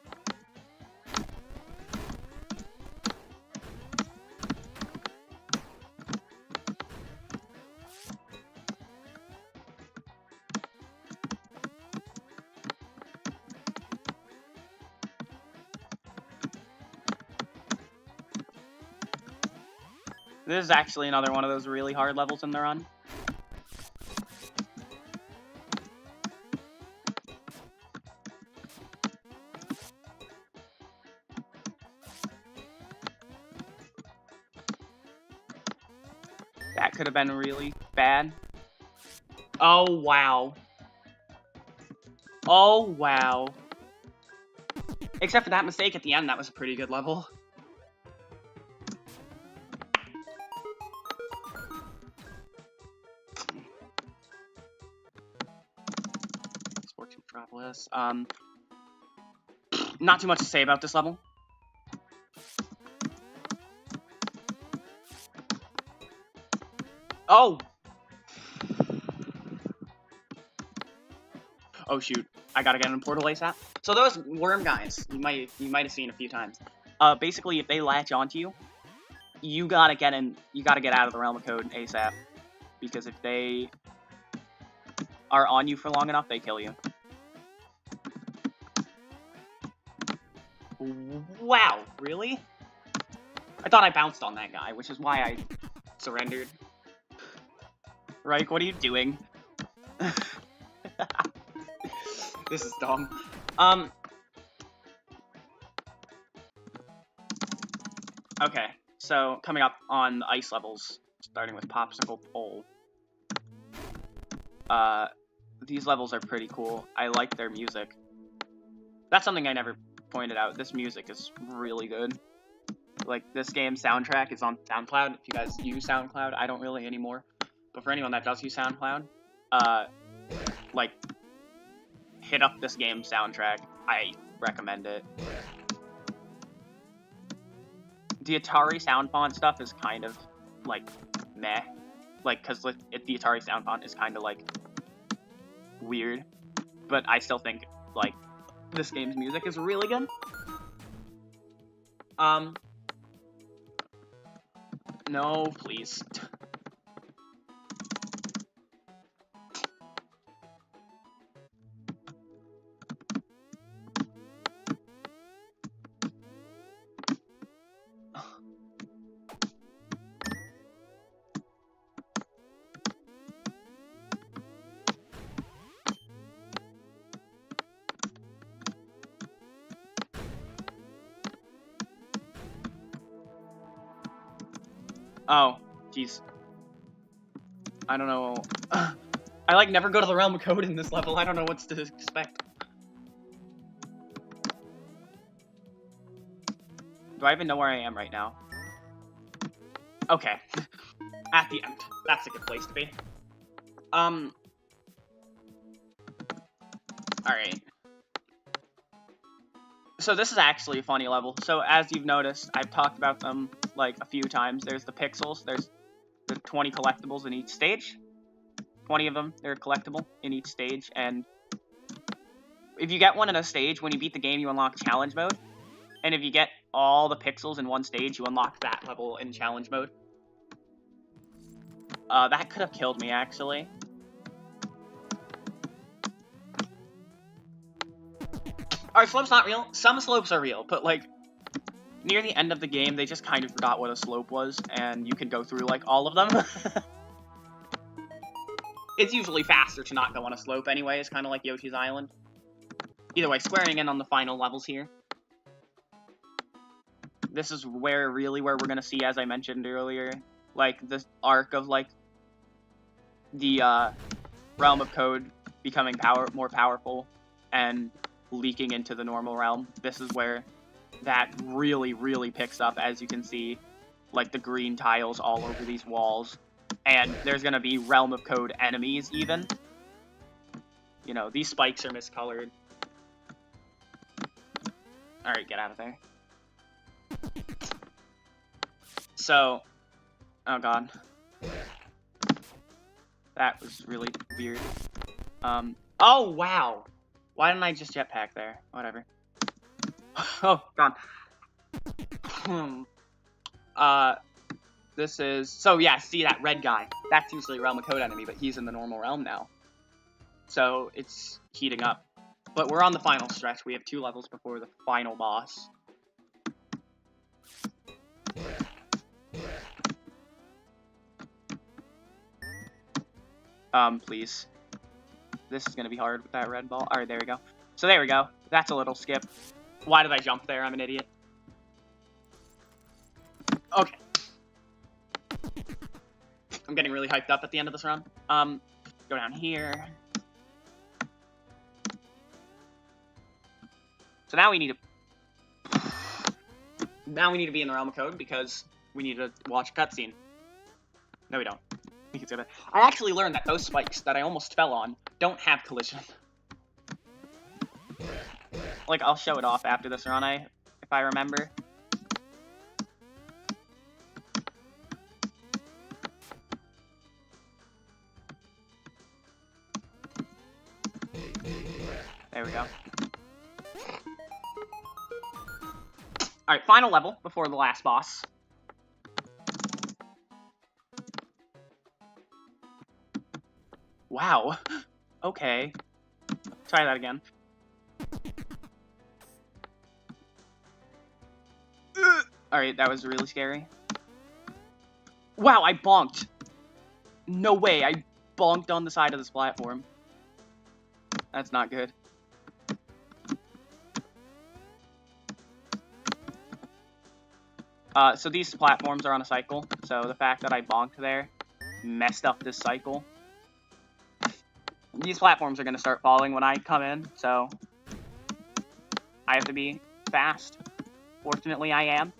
This is actually another one of those really hard levels in the run. That could have been really bad. Oh, wow. Oh, wow. Except for that mistake at the end, that was a pretty good level. Sports Metropolis. Not too much to say about this level. Oh! Oh shoot, I gotta get in Portal ASAP. So those worm guys, you might have seen a few times. Basically, if they latch onto you, you gotta get out of the realm of code ASAP. Because if they are on you for long enough, they kill you. Wow, really? I thought I bounced on that guy, which is why I surrendered. Reich, what are you doing? This is dumb. Okay, so coming up on the ice levels, starting with Popsicle Pole. These levels are pretty cool. I like their music. That's something I never pointed out. This music is really good. Like, this game's soundtrack is on SoundCloud. If you guys use SoundCloud, I don't really anymore. But for anyone that does use SoundCloud, like, hit up this game's soundtrack. I recommend it. The Atari sound font stuff is kind of, like, meh. Like, because the Atari sound font is kind of, like, weird. But I still think, like, This game's music is really good. No, please. Oh, jeez. I don't know. I, like, never go to the Realm of Code in this level. I don't know what to expect. Do I even know where I am right now? Okay. At the end. That's a good place to be. Alright. So this is actually a funny level. So as you've noticed, I've talked about them, like, a few times. There's the pixels. There's the 20 collectibles in each stage. 20 of them, they're collectible in each stage. And if you get one in a stage, when you beat the game, you unlock challenge mode. And if you get all the pixels in one stage, you unlock that level in challenge mode. That could have killed me, actually. Are slopes not real? Some slopes are real, but, like, near the end of the game, they just kind of forgot what a slope was, and you can go through, like, all of them. It's usually faster to not go on a slope anyway. It's kind of like Yoshi's Island. Either way, squaring in on the final levels here. This is really where we're going to see, as I mentioned earlier, like, this arc of, like, the, Realm of Code becoming more powerful and leaking into the normal realm. This is where that really, really picks up, as you can see, like, the green tiles all over these walls. And there's going to be Realm of Code enemies, even. You know, these spikes are miscolored. Alright, get out of there. So, oh god. That was really weird. Oh, wow! Why didn't I just jetpack there? Whatever. Oh, gone. This is... So, yeah, see that red guy. That's usually a Realm of Code enemy, but he's in the normal realm now. So, it's heating up. But we're on the final stretch. We have 2 levels before the final boss. Please. This is gonna be hard with that red ball. Alright, there we go. So there we go. That's a little skip. Why did I jump there? I'm an idiot. Okay. I'm getting really hyped up at the end of this run. Go down here. So now we need to... Now we need to be in the Realm of Code because we need to watch a cutscene. No, we don't. I actually learned that those spikes that I almost fell on don't have collision. Like, I'll show it off after this run, if I remember. There we go. Alright, final level before the last boss. Wow. Okay. Try that again. Alright, that was really scary. Wow, I bonked. No way, I bonked on the side of this platform. That's not good. So these platforms are on a cycle, so the fact that I bonked there messed up this cycle. These platforms are going to start falling when I come in, so I have to be fast. Fortunately, I am.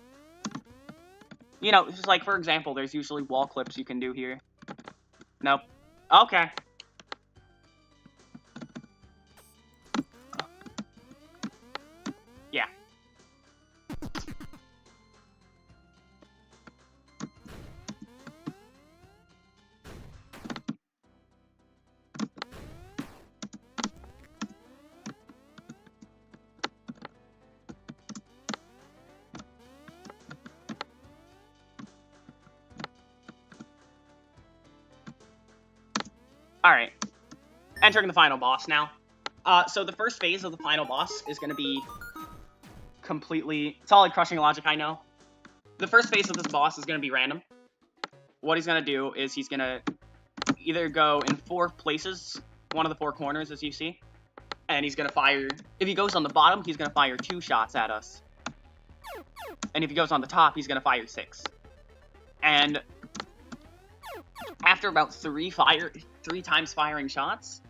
You know, just like, for example, there's usually wall clips you can do here. Nope. Okay. Yeah. Alright. Entering the final boss now. So the first phase of the final boss is going to be completely... Solid crushing logic, I know. The first phase of this boss is going to be random. What he's going to do is he's going to either go in 4 places, one of the 4 corners, as you see, and he's going to fire... If he goes on the bottom, he's going to fire 2 shots at us. And if he goes on the top, he's going to fire 6. And after about 3 times firing shots,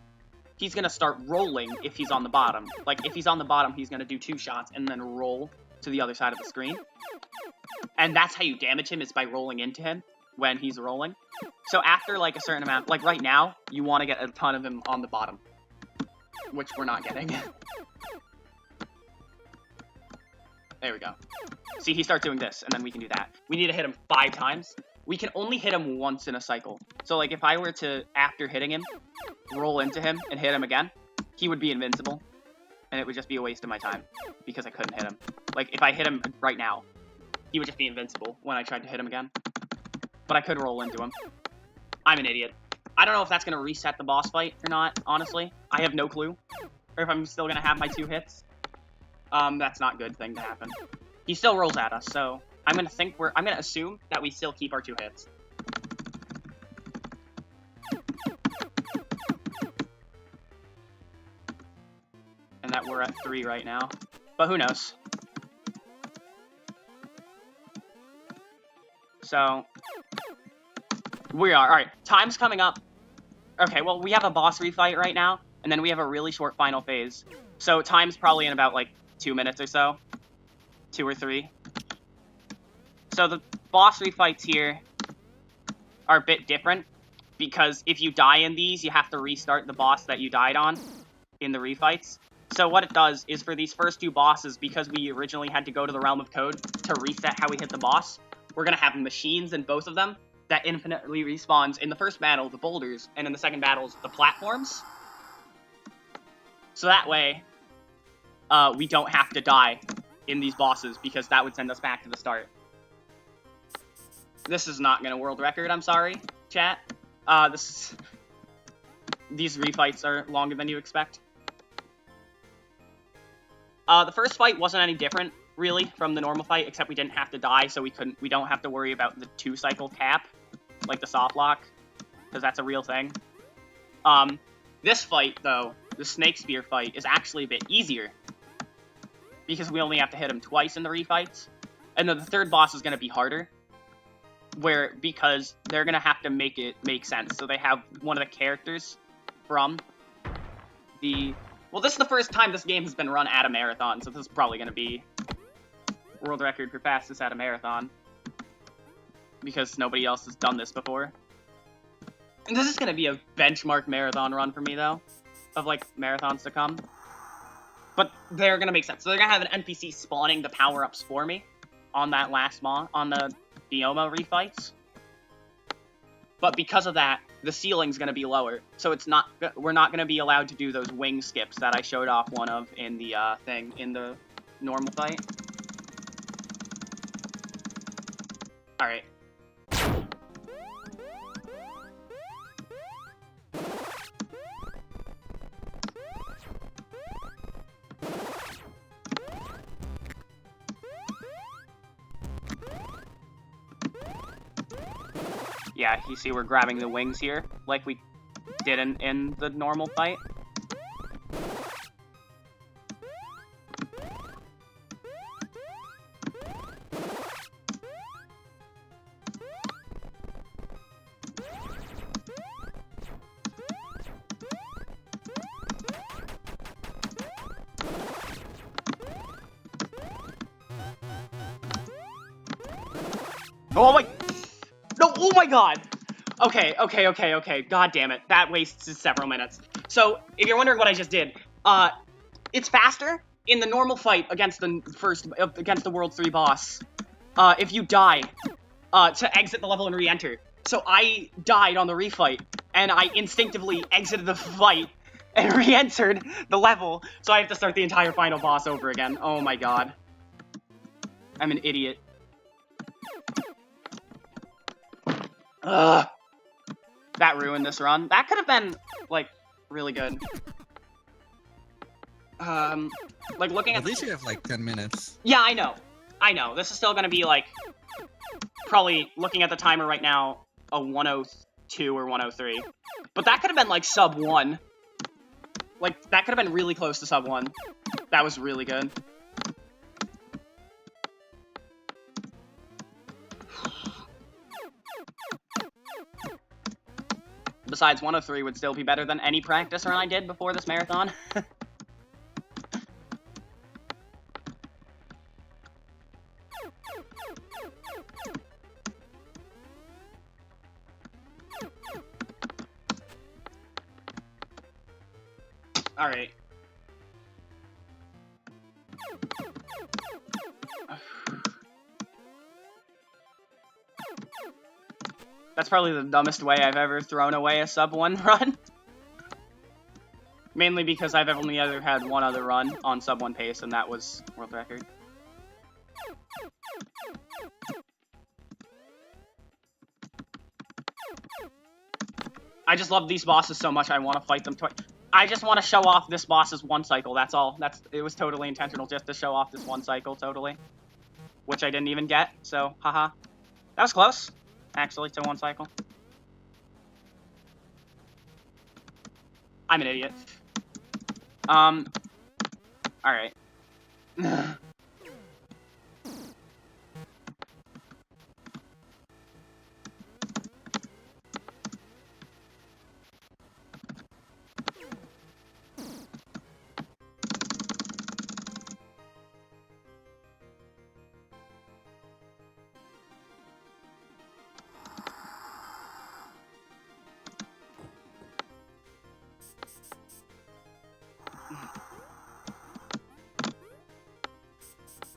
he's going to start rolling if he's on the bottom. Like, if he's on the bottom, he's going to do 2 shots and then roll to the other side of the screen. And that's how you damage him, is by rolling into him when he's rolling. So after, like, a certain amount... Like, right now, you want to get a ton of him on the bottom. Which we're not getting. There we go. See, he starts doing this, and then we can do that. We need to hit him 5 times. We can only hit him once in a cycle. So, like, if I were to, after hitting him, roll into him and hit him again, he would be invincible. And it would just be a waste of my time, because I couldn't hit him. Like, if I hit him right now, he would just be invincible when I tried to hit him again. But I could roll into him. I'm an idiot. I don't know if that's going to reset the boss fight or not, honestly. I have no clue. Or if I'm still going to have my 2 hits. That's not a good thing to happen. He still rolls at us, so I'm going to assume that we still keep our 2 hits. And that we're at 3 right now. But who knows? So, we are. Alright, time's coming up. Okay, well, we have a boss refight right now, and then we have a really short final phase. So, time's probably in about, like, 2 minutes or so. 2 or 3. So, the boss refights here are a bit different, because if you die in these, you have to restart the boss that you died on in the refights. So what it does is, for these first 2 bosses, because we originally had to go to the Realm of Code to reset how we hit the boss, we're going to have machines in both of them that infinitely respawns in the first battle, the boulders, and in the second battles, the platforms. So that way, we don't have to die in these bosses, because that would send us back to the start. This is not going to world record, I'm sorry, chat. These refights are longer than you expect. The first fight wasn't any different, really, from the normal fight, except we didn't have to die, so we don't have to worry about the 2-cycle cap, like the soft lock, because that's a real thing. This fight, though, the Snake Spear fight, is actually a bit easier, because we only have to hit him twice in the refights, and then the 3rd boss is going to be harder, because they're going to have to make it make sense. So they have one of the characters from the... Well, this is the first time this game has been run at a marathon, so this is probably going to be world record for fastest at a marathon, because nobody else has done this before. And this is going to be a benchmark marathon run for me, though, of, like, marathons to come. But they're going to make sense. So they're going to have an NPC spawning the power-ups for me on that last on the Bioma refights. But because of that, the ceiling's going to be lower. So we're not going to be allowed to do those wing skips that I showed off one of in the in the normal fight. Alright. Yeah, you see we're grabbing the wings here, like we did in the normal fight. Oh my... No, oh my god! Okay. God damn it. That wastes several minutes. So, if you're wondering what I just did, it's faster in the normal fight against the World 3 boss, if you die, to exit the level and re-enter. So I died on the refight, and I instinctively exited the fight and re-entered the level, so I have to start the entire final boss over again. Oh my god. I'm an idiot. Ugh. That ruined this run. That could have been, like, really good. Like, looking at... At least you have, like, 10 minutes. Yeah, I know. I know. This is still gonna be, like, probably, looking at the timer right now, a 102 or 103. But that could have been, like, sub 1. Like, that could have been really close to sub 1. That was really good. Besides, 103 would still be better than any practice run I did before this marathon. Alright. That's probably the dumbest way I've ever thrown away a sub 1 run. Mainly because I've only ever had one other run on sub 1 pace, and that was world record. I just love these bosses so much I want to fight them twice. I just want to show off this boss's one cycle, that's all. It was totally intentional just to show off this one cycle, totally. Which I didn't even get, so, haha. That was close, actually, to one cycle. I'm an idiot. Alright.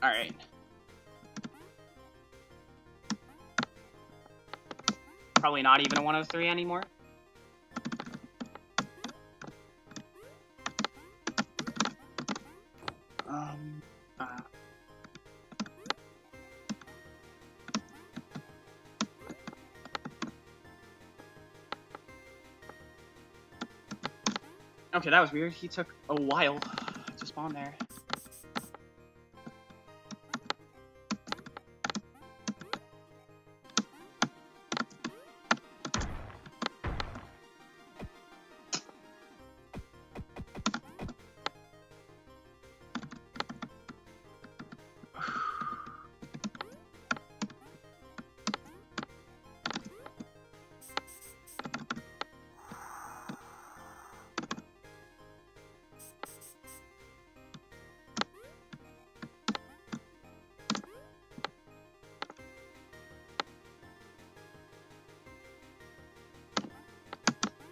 Alright. Probably not even a 103 anymore. Okay, that was weird. He took a while to spawn there.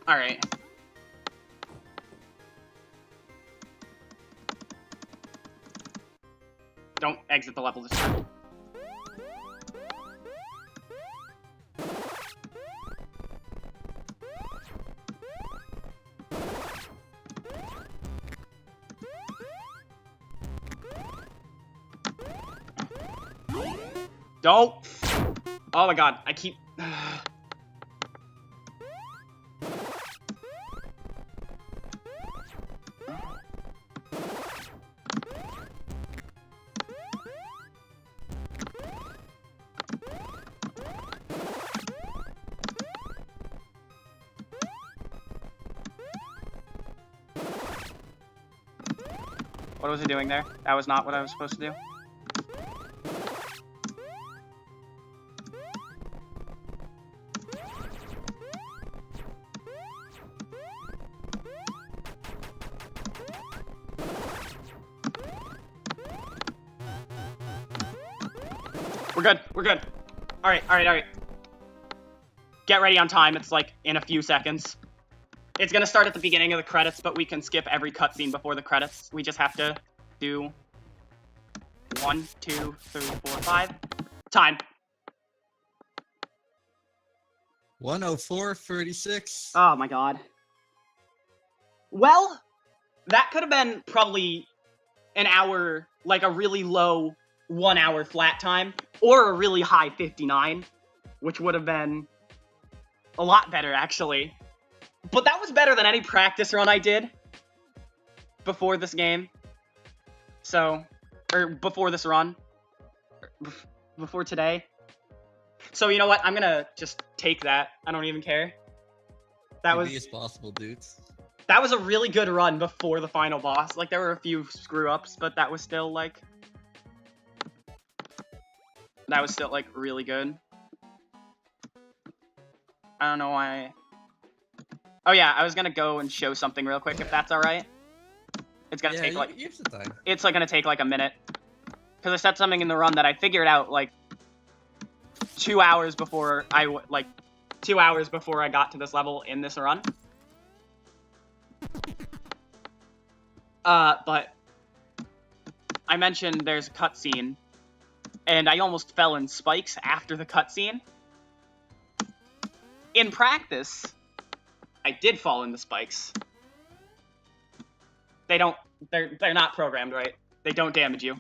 Alright. Don't exit the level this time. Don't! Oh my god, I keep... What was it doing there? That was not what I was supposed to do. We're good. We're good. Alright, alright, alright. Get ready on time. It's like in a few seconds. It's gonna start at the beginning of the credits, but we can skip every cutscene before the credits. We just have to do 1, 2, 3, 4, 5. Time. 104:36. Oh my god. Well, that could have been probably an hour, like a really low 1 hour flat time, or a really high 59, which would have been A lot better, actually. But that was better than any practice run I did before this game. So, or before this run. Before today. So, you know what? I'm gonna just take that. I don't even care. That was... as possible, dudes. That was a really good run before the final boss. Like, there were a few screw-ups, but that was still, like... That was still, like, really good. I don't know why... Oh, yeah, I was gonna go and show something real quick, if that's alright. It's gonna take, like... Use the time. It's, like, gonna take, like, a minute. Because I said something in the run that I figured out, like, 2 hours before I, 2 hours before I got to this level in this run. But I mentioned there's a cutscene, and I almost fell in spikes after the cutscene. In practice, I did fall in the spikes. They're not programmed right. They don't damage you.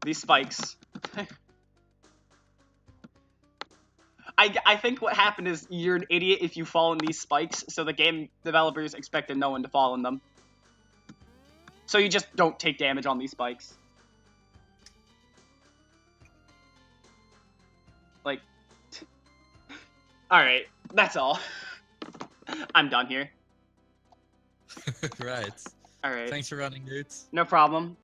These spikes. I think what happened is you're an idiot if you fall in these spikes, so the game developers expected no one to fall in them. So you just don't take damage on these spikes. Like... Alright, that's all. I'm done here. Right. Alright. Thanks for running, dudes. No problem.